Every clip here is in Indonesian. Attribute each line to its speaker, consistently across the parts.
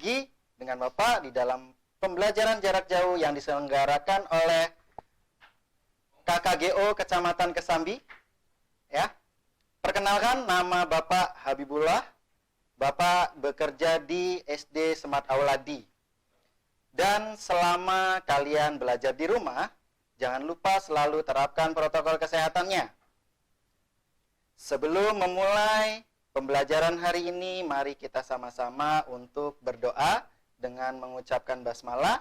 Speaker 1: lagi dengan Bapak di dalam pembelajaran jarak jauh yang diselenggarakan oleh KKGO Kecamatan Kesambi. Ya. Perkenalkan, nama Bapak Habibullah. Bapak bekerja di SD Semat Auladi. Dan selama kalian belajar di rumah, jangan lupa selalu terapkan protokol kesehatannya. Sebelum memulai pembelajaran hari ini, mari kita sama-sama untuk berdoa dengan mengucapkan basmalah.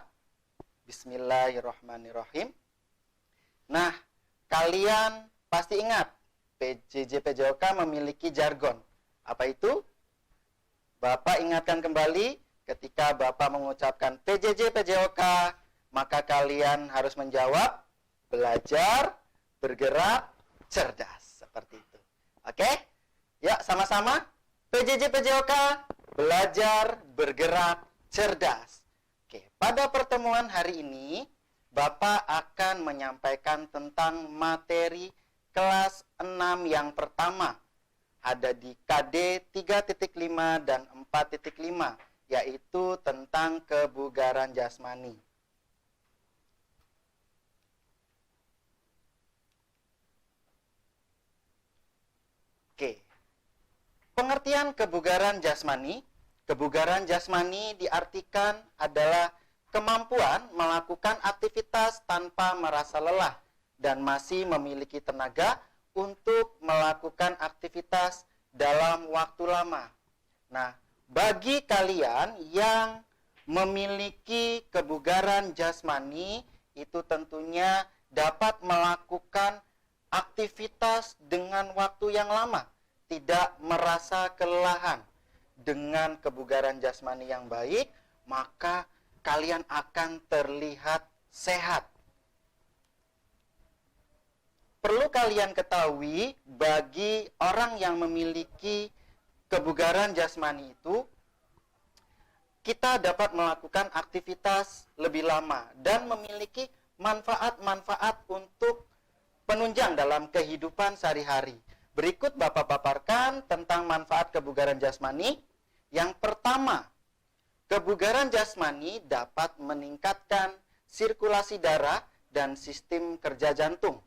Speaker 1: Bismillahirrahmanirrahim. Nah, kalian pasti ingat, PJJ PJOK memiliki jargon. Apa itu? Bapak ingatkan kembali, ketika Bapak mengucapkan PJJ PJOK, maka kalian harus menjawab, belajar, bergerak, cerdas. Seperti itu. Oke? Ya, sama-sama. PJJ PJOK, belajar, bergerak, cerdas. Oke, pada pertemuan hari ini, Bapak akan menyampaikan tentang materi kelas 6 yang pertama. Ada di KD 3.5 dan 4.5, yaitu tentang kebugaran jasmani. Oke. Pengertian kebugaran jasmani. Kebugaran jasmani diartikan adalah kemampuan melakukan aktivitas tanpa merasa lelah dan masih memiliki tenaga untuk melakukan aktivitas dalam waktu lama. Nah, bagi kalian yang memiliki kebugaran jasmani, itu tentunya dapat melakukan aktivitas dengan waktu yang lama, tidak merasa kelelahan. Dengan kebugaran jasmani yang baik, maka kalian akan terlihat sehat. Perlu kalian ketahui, bagi orang yang memiliki kebugaran jasmani itu, kita dapat melakukan aktivitas lebih lama dan memiliki manfaat-manfaat untuk penunjang dalam kehidupan sehari-hari. Berikut Bapak paparkan tentang manfaat kebugaran jasmani. Yang pertama, kebugaran jasmani dapat meningkatkan sirkulasi darah dan sistem kerja jantung.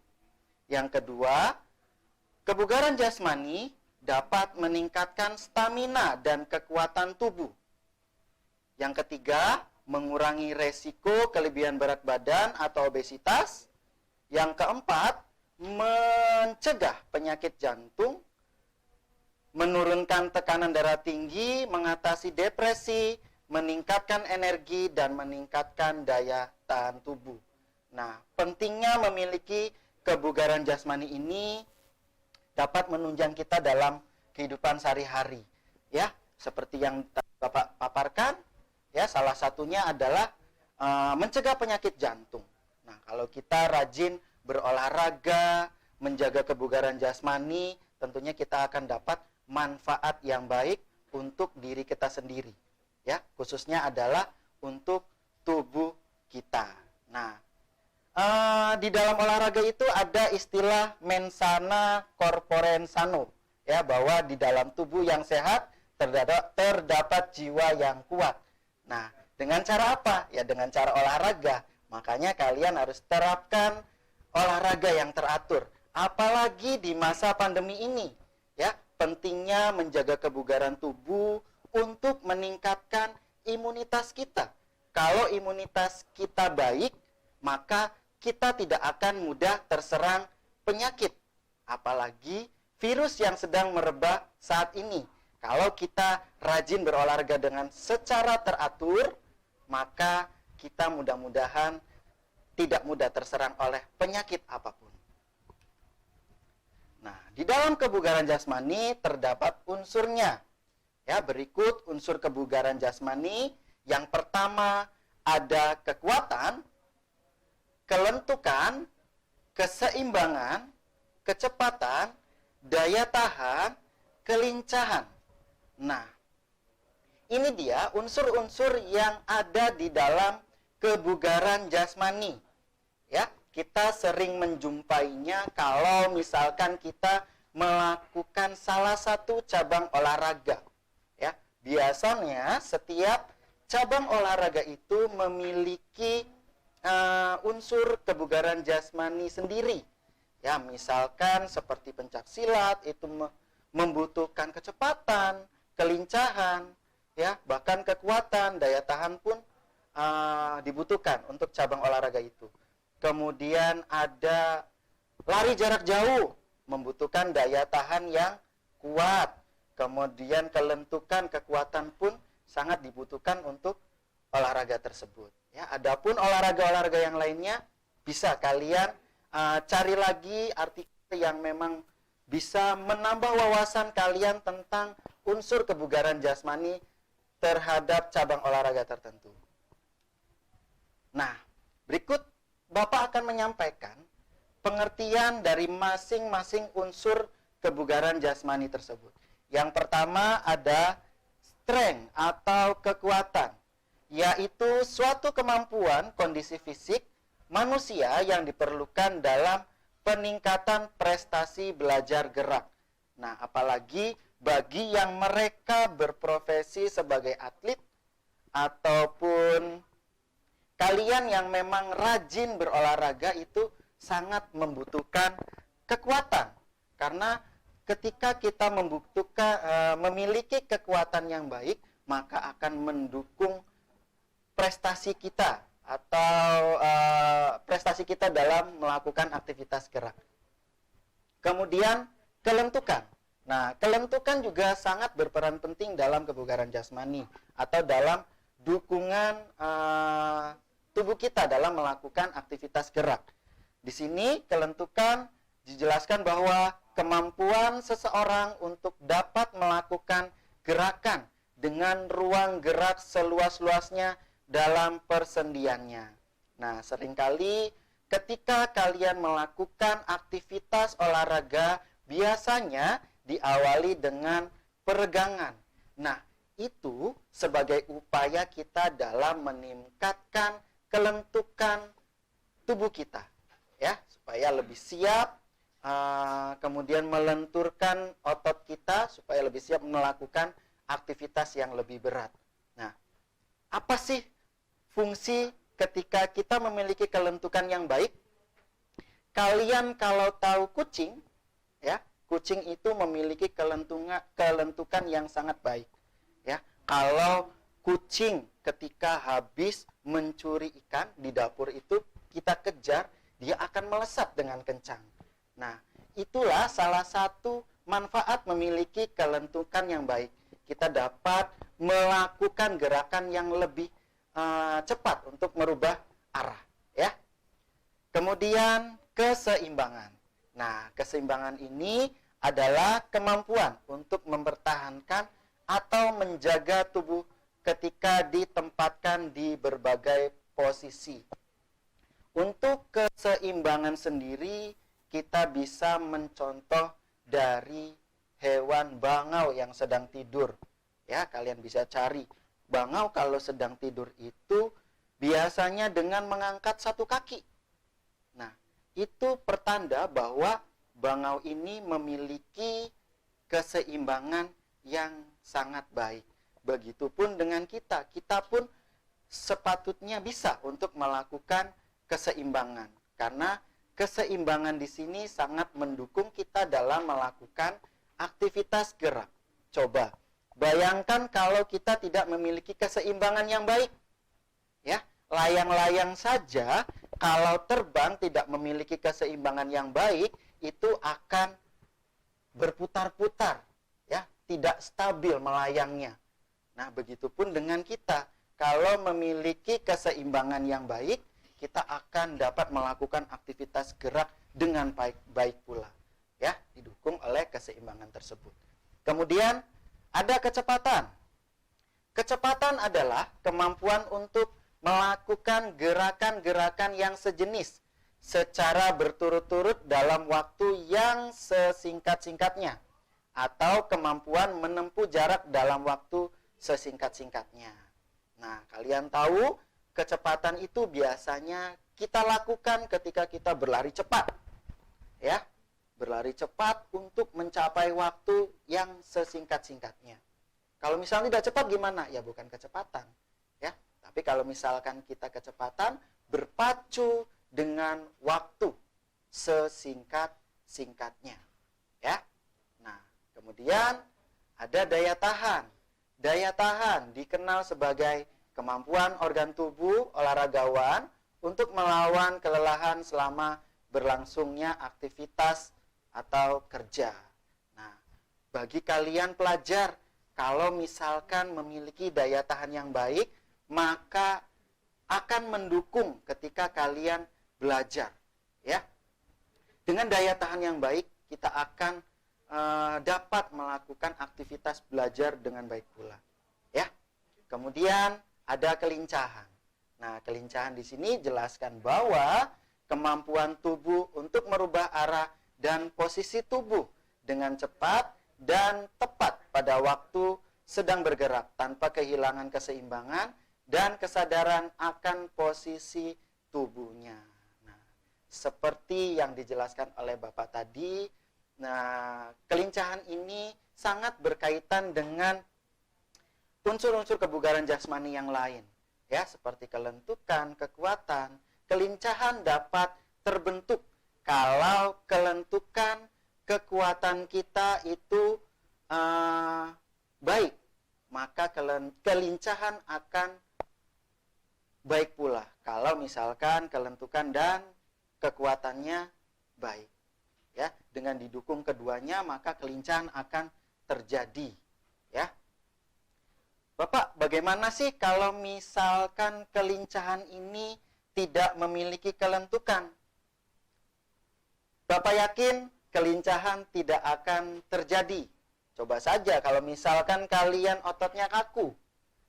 Speaker 1: Yang kedua, kebugaran jasmani dapat meningkatkan stamina dan kekuatan tubuh. Yang ketiga, mengurangi resiko kelebihan berat badan atau obesitas. Yang keempat, mencegah penyakit jantung, menurunkan tekanan darah tinggi, mengatasi depresi, meningkatkan energi, dan meningkatkan daya tahan tubuh. Nah, pentingnya memiliki kebugaran jasmani ini dapat menunjang kita dalam kehidupan sehari-hari. Ya, seperti yang Bapak paparkan, ya, salah satunya adalah mencegah penyakit jantung. Nah, kalau kita rajin berolahraga, menjaga kebugaran jasmani, tentunya kita akan dapat manfaat yang baik untuk diri kita sendiri. Ya, khususnya adalah untuk tubuh kita. Nah, di dalam olahraga itu ada istilah mensana corpore sano, ya, bahwa di dalam tubuh yang sehat terdapat jiwa yang kuat. Nah, dengan cara apa? Ya, dengan cara olahraga. Makanya kalian harus terapkan olahraga yang teratur. Apalagi di masa pandemi ini, ya, pentingnya menjaga kebugaran tubuh untuk meningkatkan imunitas kita. Kalau imunitas kita baik, maka kita tidak akan mudah terserang penyakit. Apalagi virus yang sedang merebak saat ini. Kalau kita rajin berolahraga dengan secara teratur, maka kita mudah-mudahan tidak mudah terserang oleh penyakit apapun. Nah, di dalam kebugaran jasmani terdapat unsurnya. Ya, berikut unsur kebugaran jasmani. Yang pertama ada kekuatan, kelentukan, keseimbangan, kecepatan, daya tahan, kelincahan. Nah, ini dia unsur-unsur yang ada di dalam kebugaran jasmani. Ya, kita sering menjumpainya kalau misalkan kita melakukan salah satu cabang olahraga. Ya, biasanya setiap cabang olahraga itu memiliki unsur kebugaran jasmani sendiri. Ya, misalkan seperti pencak silat itu membutuhkan kecepatan, kelincahan, ya, bahkan kekuatan, daya tahan pun dibutuhkan untuk cabang olahraga itu. Kemudian ada lari jarak jauh, membutuhkan daya tahan yang kuat. Kemudian kelentukan, kekuatan pun sangat dibutuhkan untuk olahraga tersebut. Ya, adapun olahraga-olahraga yang lainnya bisa kalian cari lagi artikel yang memang bisa menambah wawasan kalian tentang unsur kebugaran jasmani terhadap cabang olahraga tertentu. Nah, berikut Bapak akan menyampaikan pengertian dari masing-masing unsur kebugaran jasmani tersebut. Yang pertama ada strength atau kekuatan, yaitu suatu kemampuan kondisi fisik manusia yang diperlukan dalam peningkatan prestasi belajar gerak. Nah, apalagi bagi yang mereka berprofesi sebagai atlet ataupun kalian yang memang rajin berolahraga itu sangat membutuhkan kekuatan. Karena ketika kita memiliki kekuatan yang baik, maka akan mendukung prestasi kita atau prestasi kita dalam melakukan aktivitas gerak. Kemudian kelentukan. Nah, kelentukan juga sangat berperan penting dalam kebugaran jasmani atau dalam dukungan tubuh kita dalam melakukan aktivitas gerak. Di sini kelentukan dijelaskan bahwa kemampuan seseorang untuk dapat melakukan gerakan dengan ruang gerak seluas-luasnya dalam persendiannya. Nah, seringkali ketika kalian melakukan aktivitas olahraga biasanya diawali dengan peregangan. Nah, itu sebagai upaya kita dalam meningkatkan kelentukan tubuh kita, ya, supaya lebih siap, kemudian melenturkan otot kita supaya lebih siap melakukan aktivitas yang lebih berat. Nah, apa sih fungsi ketika kita memiliki kelentukan yang baik? Kalian kalau tahu kucing, ya, kucing itu memiliki kelentukan yang sangat baik. Ya, kalau kucing ketika habis mencuri ikan di dapur itu kita kejar, dia akan melesat dengan kencang. Nah, itulah salah satu manfaat memiliki kelentukan yang baik. Kita dapat melakukan gerakan yang lebih cepat untuk merubah arah, ya. Kemudian keseimbangan. Nah, keseimbangan ini adalah kemampuan untuk mempertahankan atau menjaga tubuh ketika ditempatkan di berbagai posisi. Untuk keseimbangan sendiri, kita bisa mencontoh dari hewan bangau yang sedang tidur. Ya, kalian bisa cari. Bangau kalau sedang tidur itu biasanya dengan mengangkat satu kaki. Nah, itu pertanda bahwa bangau ini memiliki keseimbangan yang sangat baik. Begitupun dengan kita. Kita pun sepatutnya bisa untuk melakukan keseimbangan. Karena keseimbangan di sini sangat mendukung kita dalam melakukan aktivitas gerak. Coba bayangkan kalau kita tidak memiliki keseimbangan yang baik. Ya, layang-layang saja kalau terbang tidak memiliki keseimbangan yang baik, itu akan berputar-putar, ya, tidak stabil melayangnya. Nah, begitupun dengan kita. Kalau memiliki keseimbangan yang baik, kita akan dapat melakukan aktivitas gerak dengan baik pula. Ya, didukung oleh keseimbangan tersebut. Kemudian ada kecepatan. Kecepatan adalah kemampuan untuk melakukan gerakan-gerakan yang sejenis secara berturut-turut dalam waktu yang sesingkat-singkatnya, atau kemampuan menempuh jarak dalam waktu sesingkat-singkatnya. Nah, kalian tahu kecepatan itu biasanya kita lakukan ketika kita berlari cepat. Ya, berlari cepat untuk mencapai waktu yang sesingkat-singkatnya. Kalau misalnya tidak cepat gimana? Ya bukan kecepatan. Ya, Tapi kalau misalkan kita kecepatan, berpacu dengan waktu sesingkat-singkatnya. Ya. Nah, kemudian ada daya tahan. Daya tahan dikenal sebagai kemampuan organ tubuh olahragawan untuk melawan kelelahan selama berlangsungnya aktivitas atau kerja. Nah, bagi kalian pelajar, kalau misalkan memiliki daya tahan yang baik, maka akan mendukung ketika kalian belajar. Ya, dengan daya tahan yang baik, kita akan dapat melakukan aktivitas belajar dengan baik pula. Ya, kemudian ada kelincahan. Nah, kelincahan di sini jelaskan bahwa kemampuan tubuh untuk merubah arah dan posisi tubuh dengan cepat dan tepat pada waktu sedang bergerak tanpa kehilangan keseimbangan dan kesadaran akan posisi tubuhnya. Nah, seperti yang dijelaskan oleh Bapak tadi, nah, kelincahan ini sangat berkaitan dengan unsur-unsur kebugaran jasmani yang lain. Ya, seperti kelentukan, kekuatan. Kelincahan dapat terbentuk kalau kelentukan, kekuatan kita itu baik. Maka kelincahan akan baik pula kalau misalkan kelentukan dan kekuatannya baik. Ya, dengan didukung keduanya maka kelincahan akan terjadi. Ya. Bapak, bagaimana sih kalau misalkan kelincahan ini tidak memiliki kelentukan? Bapak yakin kelincahan tidak akan terjadi. Coba saja kalau misalkan kalian ototnya kaku,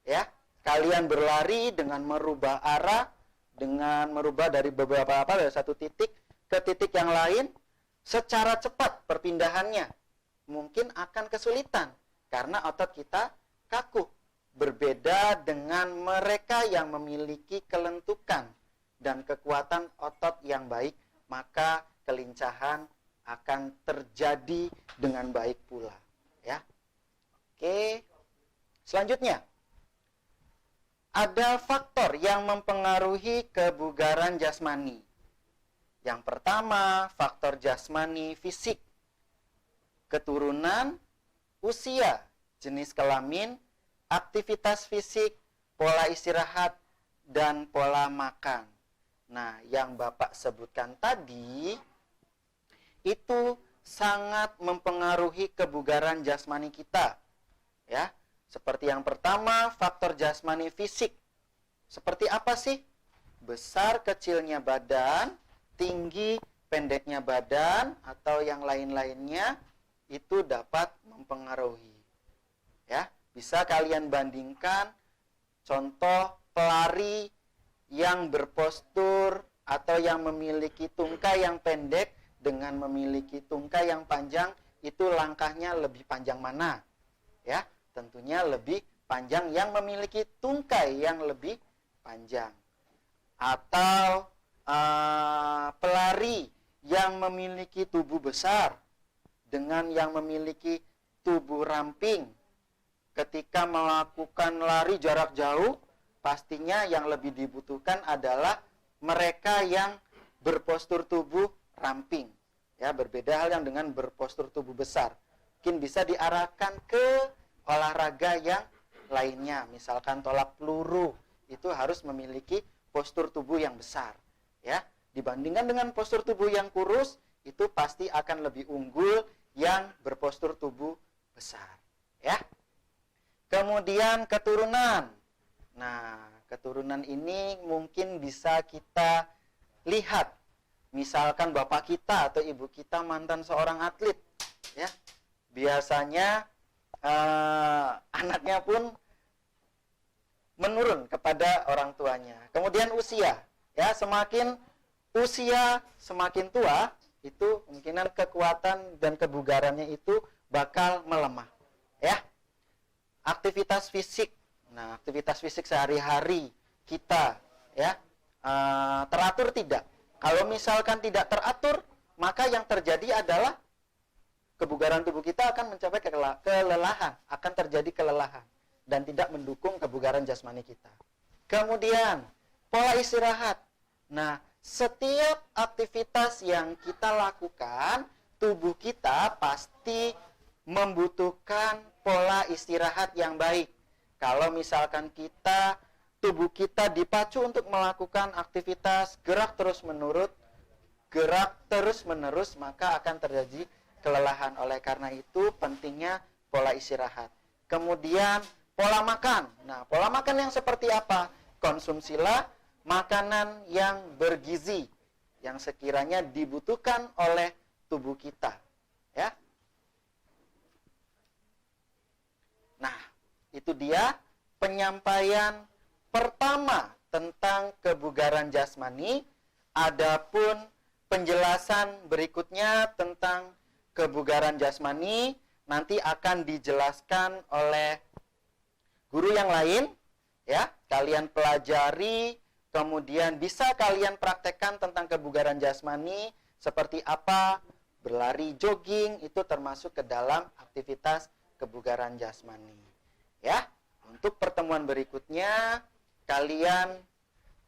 Speaker 1: ya, kalian berlari dengan merubah arah, dengan merubah dari dari satu titik ke titik yang lain, secara cepat perpindahannya mungkin akan kesulitan karena otot kita kaku. Berbeda dengan mereka yang memiliki kelentukan dan kekuatan otot yang baik, maka kelincahan akan terjadi dengan baik pula. Ya. Oke. Selanjutnya, ada faktor yang mempengaruhi kebugaran jasmani. Yang pertama, faktor jasmani fisik. Keturunan, usia, jenis kelamin, aktivitas fisik, pola istirahat, dan pola makan. Nah, yang Bapak sebutkan tadi itu sangat mempengaruhi kebugaran jasmani kita. Ya, seperti yang pertama, faktor jasmani fisik. Seperti apa sih? Besar kecilnya badan, tinggi pendeknya badan, atau yang lain-lainnya itu dapat mempengaruhi. Ya, bisa kalian bandingkan contoh pelari yang berpostur atau yang memiliki tungkai yang pendek dengan memiliki tungkai yang panjang, itu langkahnya lebih panjang mana? Ya, tentunya lebih panjang yang memiliki tungkai yang lebih panjang. Atau pelari yang memiliki tubuh besar dengan yang memiliki tubuh ramping, ketika melakukan lari jarak jauh, pastinya yang lebih dibutuhkan adalah mereka yang berpostur tubuh ramping. Ya, berbeda hal yang dengan berpostur tubuh besar. Mungkin bisa diarahkan ke olahraga yang lainnya. Misalkan tolak peluru, itu harus memiliki postur tubuh yang besar. Ya, dibandingkan dengan postur tubuh yang kurus, itu pasti akan lebih unggul yang berpostur tubuh besar. Ya. Kemudian keturunan. Nah, keturunan ini mungkin bisa kita lihat. Misalkan bapak kita atau ibu kita mantan seorang atlet, ya. Biasanya anaknya pun menurun kepada orang tuanya. Kemudian usia, ya, semakin usia semakin tua, itu kemungkinan kekuatan dan kebugarannya itu bakal melemah, ya. Aktivitas fisik. Nah, aktivitas fisik sehari-hari kita, ya, teratur tidak. Kalau misalkan tidak teratur, maka yang terjadi adalah kebugaran tubuh kita akan mencapai kelelahan, akan terjadi kelelahan dan tidak mendukung kebugaran jasmani kita. Kemudian, pola istirahat. Nah, setiap aktivitas yang kita lakukan, tubuh kita pasti membutuhkan pola istirahat yang baik. Kalau misalkan tubuh kita dipacu untuk melakukan aktivitas gerak terus-menerus, maka akan terjadi kelelahan. Oleh karena itu, pentingnya pola istirahat. Kemudian, pola makan. Nah, pola makan yang seperti apa? Konsumsilah makanan yang bergizi, yang sekiranya dibutuhkan oleh tubuh kita. Ya. Nah, itu dia penyampaian pertama tentang kebugaran jasmani. Adapun penjelasan berikutnya tentang kebugaran jasmani nanti akan dijelaskan oleh guru yang lain, ya. Kalian pelajari, kemudian bisa kalian praktekkan tentang kebugaran jasmani seperti apa. Berlari, jogging itu termasuk ke dalam aktivitas kebugaran jasmani. Ya, untuk pertemuan berikutnya kalian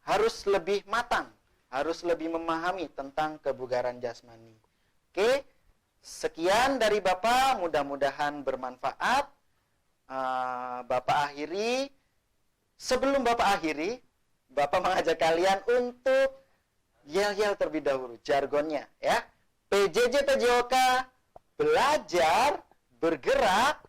Speaker 1: harus lebih matang, harus lebih memahami tentang kebugaran jasmani. Oke, sekian dari Bapak, mudah-mudahan bermanfaat. Bapak akhiri. Sebelum Bapak akhiri, Bapak mengajak kalian untuk yel-yel terlebih dahulu, jargonnya ya. PJJ PJOK, belajar, bergerak,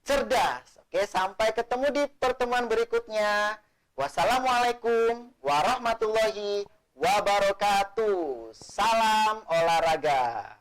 Speaker 1: cerdas. Oke, sampai ketemu di pertemuan berikutnya. Wassalamualaikum warahmatullahi wabarakatuh. Salam olahraga.